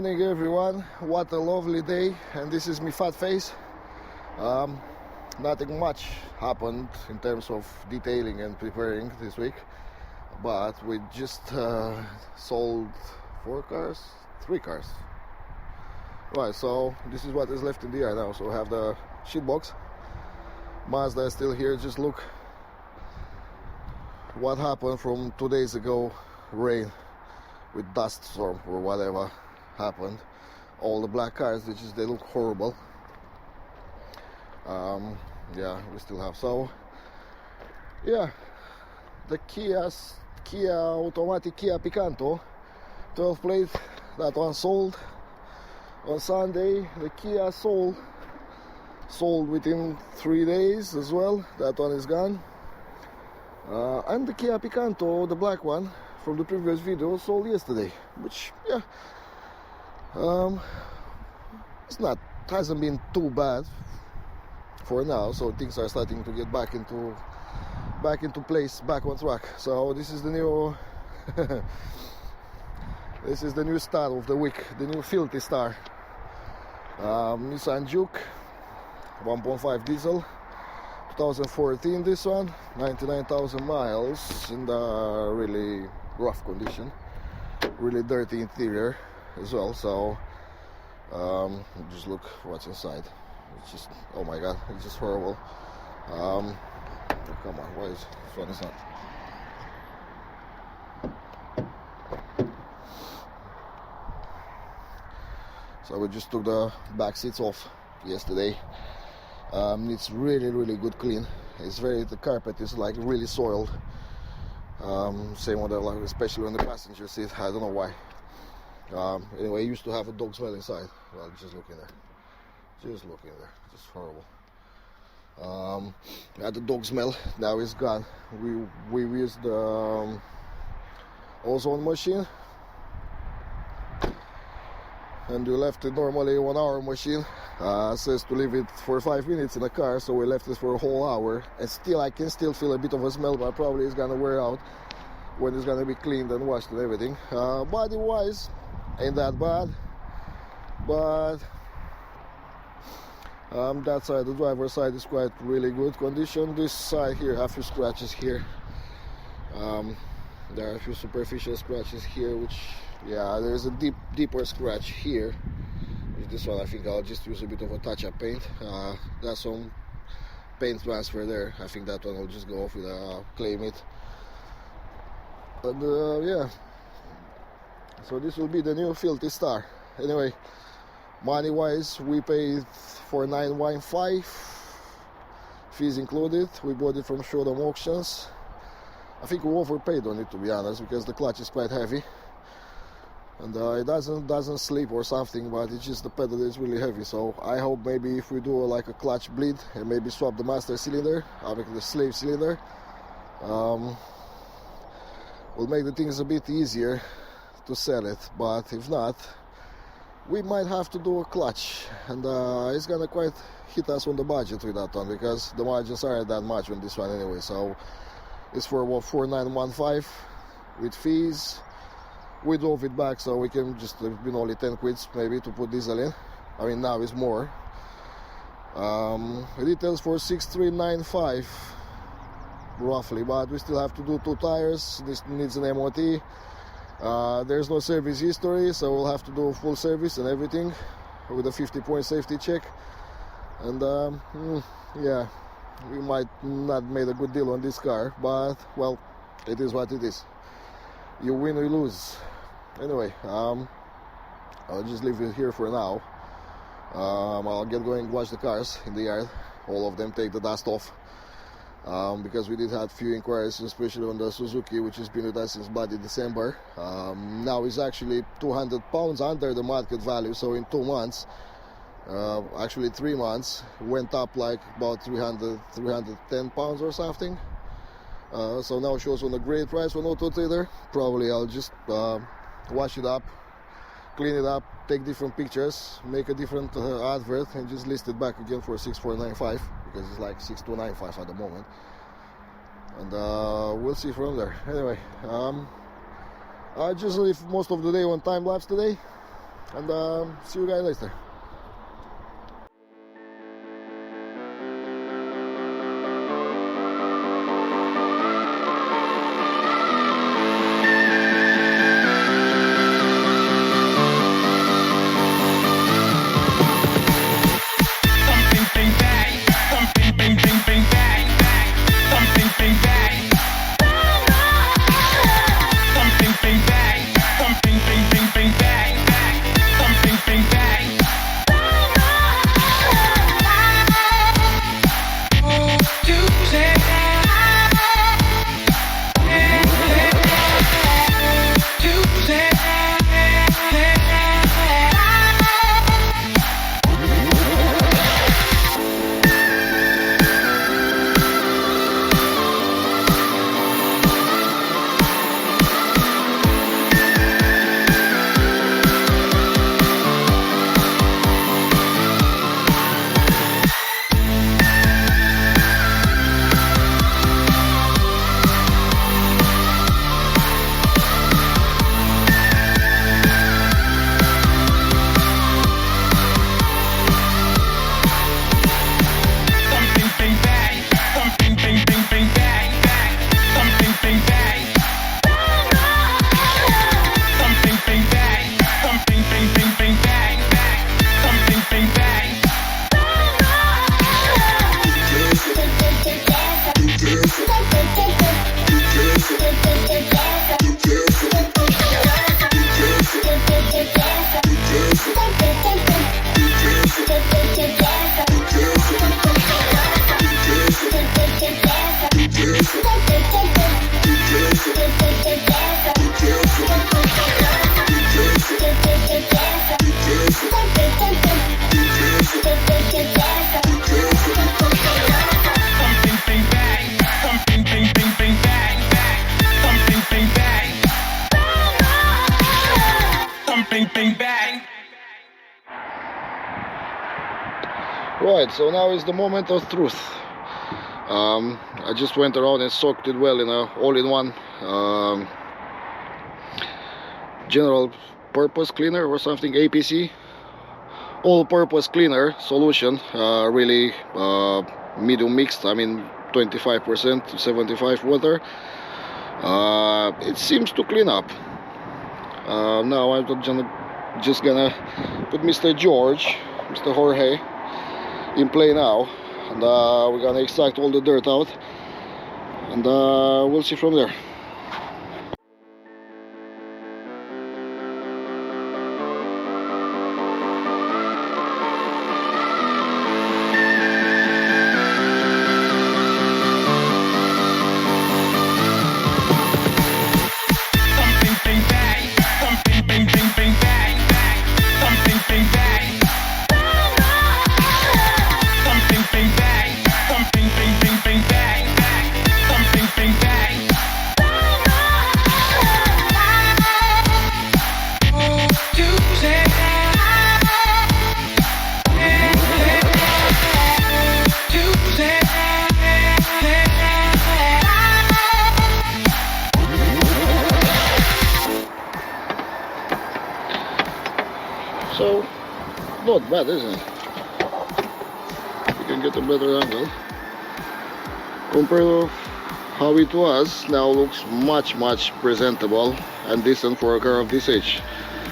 morning everyone, what a lovely day, and this is me fat face. Nothing much happened in terms of detailing and preparing this week, but we just sold 3 cars. Right, so this is what is left in the yard now. So we have the shit box, Mazda is still here. Just look what happened from 2 days ago, rain with dust storm or whatever happened. All the black cars, they look horrible. Yeah, we still have. So yeah, the Kia automatic Kia Picanto 12 plate, that one sold on Sunday. The Kia sold within 3 days as well. That one is gone. And the Kia Picanto, the black one from the previous video, sold yesterday, which hasn't been too bad for now. So things are starting to get back into place, back on track. So this is the new this is the new star of the week, the new filthy star. Nissan Juke 1.5 diesel, 2014 this one, 99,000 miles, in the really rough condition, really dirty interior as well. So just look what's inside. It's just, oh my god, it's just horrible. Oh, come on, why is this one is not? So we just took the back seats off yesterday. It's really good clean. The carpet is like really soiled. Same with the, especially on the passenger seat. I don't know why. Anyway, I used to have a dog smell inside. Well, just look in there. Just horrible. Had the dog smell. Now it's gone. We used the ozone machine, and we left it normally 1 hour machine. Says to leave it for 5 minutes in the car, so we left it for a whole hour, and still I can still feel a bit of a smell, but probably it's gonna wear out when it's gonna be cleaned and washed and everything. Body wise ain't that bad, but that side, the driver's side, is quite really good condition. This side here, a few scratches here. There are a few superficial scratches here, which, yeah, there's a deeper scratch here. This one I think I'll just use a bit of a touch-up paint. There's some paint transfer there. I think that one will just go off with a clay mitt. And yeah, so this will be the new filthy star. Anyway, money wise, we paid for 915, fees included. We bought it from Showroom Auctions. I think we overpaid on it, to be honest, because the clutch is quite heavy, and it doesn't slip or something, but it's just the pedal is really heavy. So I hope maybe if we do like a clutch bleed and maybe swap the master cylinder, I'll make the slave cylinder, will make the things a bit easier to sell it. But if not, we might have to do a clutch, and it's gonna quite hit us on the budget with that one, because the margins aren't that much on this one anyway. So it's for what, 4915 with fees. We drove it back, so we can just, it's been only 10 quids maybe to put diesel in. I mean, now it's more. Retails for 6395 roughly, but we still have to do 2 tires. This needs an MOT. There's no service history, so we'll have to do a full service and everything with a 50-point safety check. And yeah, we might not made a good deal on this car, but well, it is what it is. You win or you lose. Anyway, I'll just leave it here for now. I'll get going, wash the cars in the yard, all of them, take the dust off, because we did have few inquiries, especially on the Suzuki, which has been with us since bloody December. Now it's actually 200 pounds under the market value, so in 2 months, actually 3 months, went up like about 310 pounds or something. So now it shows on a great price on Auto Trader. Probably I'll just wash it up, clean it up, take different pictures, make a different advert, and just list it back again for 6495, because it's like 6295 at the moment. And we'll see from there. Anyway, I just leave most of the day on time lapse today. and see you guys later. Right, so now is the moment of truth. I just went around and soaked it well in a all-in-one general purpose cleaner or something, APC, all-purpose cleaner solution, really medium mixed, I mean 25% to 75 water. It seems to clean up. Now I'm just gonna put Mr. George, Mr. Jorge in play now, and we're gonna extract all the dirt out, and we'll see from there. So, not bad, isn't it? You can get a better angle. Compared to how it was, now looks much presentable and decent for a car of this age.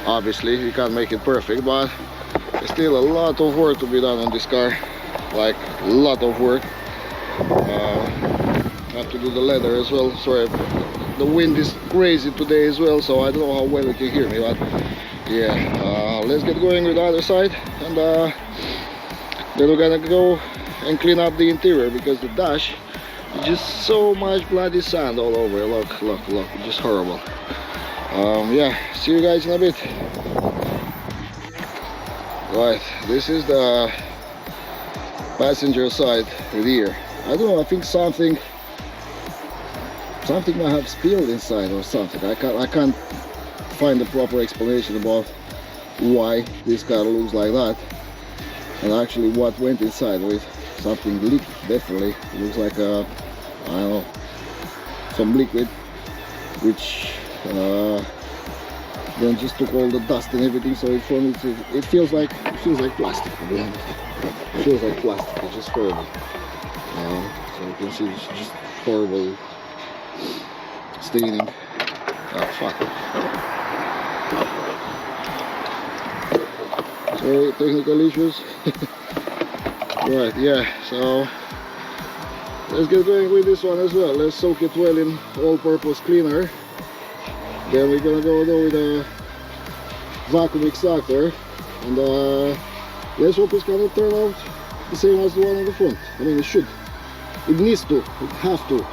Obviously, you can't make it perfect, but there's still a lot of work to be done on this car. Like, a lot of work. Have to do the leather as well. Sorry, the wind is crazy today as well, so I don't know how well you can hear me, but yeah, let's get going with the other side, and then we're gonna go and clean up the interior, because the dash is just so much bloody sand all over. Look, just horrible. Yeah, see you guys in a bit. Right, this is the passenger side rear. I don't know, I think something might have spilled inside or something. I can't find the proper explanation about why this car looks like that, and actually what went inside with. Something leaked, definitely. It looks like a, I don't know, some liquid which Then just took all the dust and everything, so it for me it feels like plastic, to be honest. It feels like plastic. It's just horrible. So you can see it's just horrible staining. Oh fuck. Sorry, technical issues. Right, yeah, so let's get going with this one as well. Let's soak it well in all-purpose cleaner. Then we're gonna go with a vacuum extractor, and let's hope it's gonna turn out the same as the one on the front. I mean, it should. It needs to. It has to.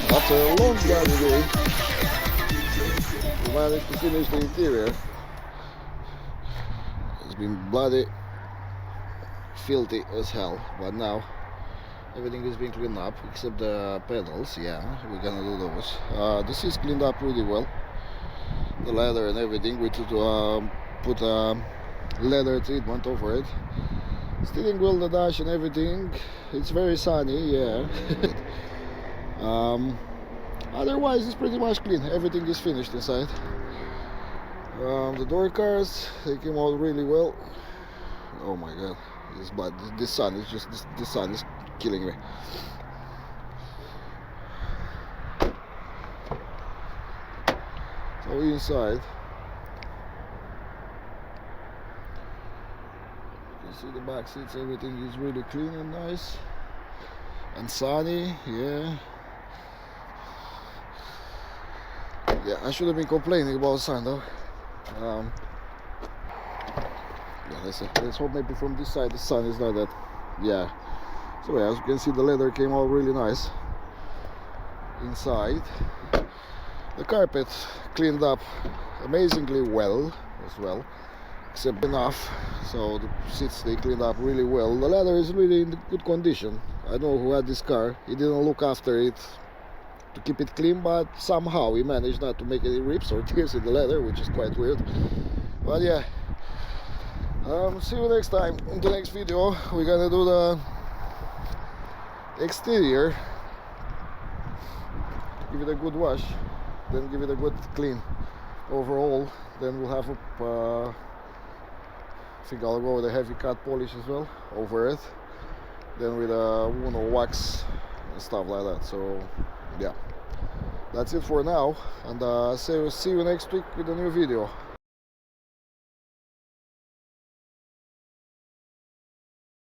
After a long bloody day, we managed to finish the interior. It's been bloody filthy as hell, but now everything is being cleaned up except the pedals. Yeah, we're gonna do those. This is cleaned up really well. The leather and everything. We took to put a leather treatment over it. Steering wheel, the dash and everything. It's very sunny, yeah. Otherwise it's pretty much clean. Everything is finished inside. The door cars, they came out really well. Oh my god, this bad. This sun is just this sun is killing me. So inside you can see the back seats, everything is really clean and nice and sunny. Yeah, I shouldn't be complaining about sun though. Yeah, let's hope maybe from this side the sun is not that. Yeah. So yeah, as you can see, the leather came out really nice inside. The carpet cleaned up amazingly well as well, except enough. So the seats, they cleaned up really well. The leather is really in good condition. I know who had this car. He didn't look after it to keep it clean, but somehow he managed not to make any rips or tears in the leather, which is quite weird. But yeah, see you next time. In the next video we're gonna do the exterior, give it a good wash, then give it a good clean overall. Then we'll have a I think I'll go with a heavy cut polish as well over it, then with a Uno wax and stuff like that. So yeah, that's it for now, and see you next week with a new video.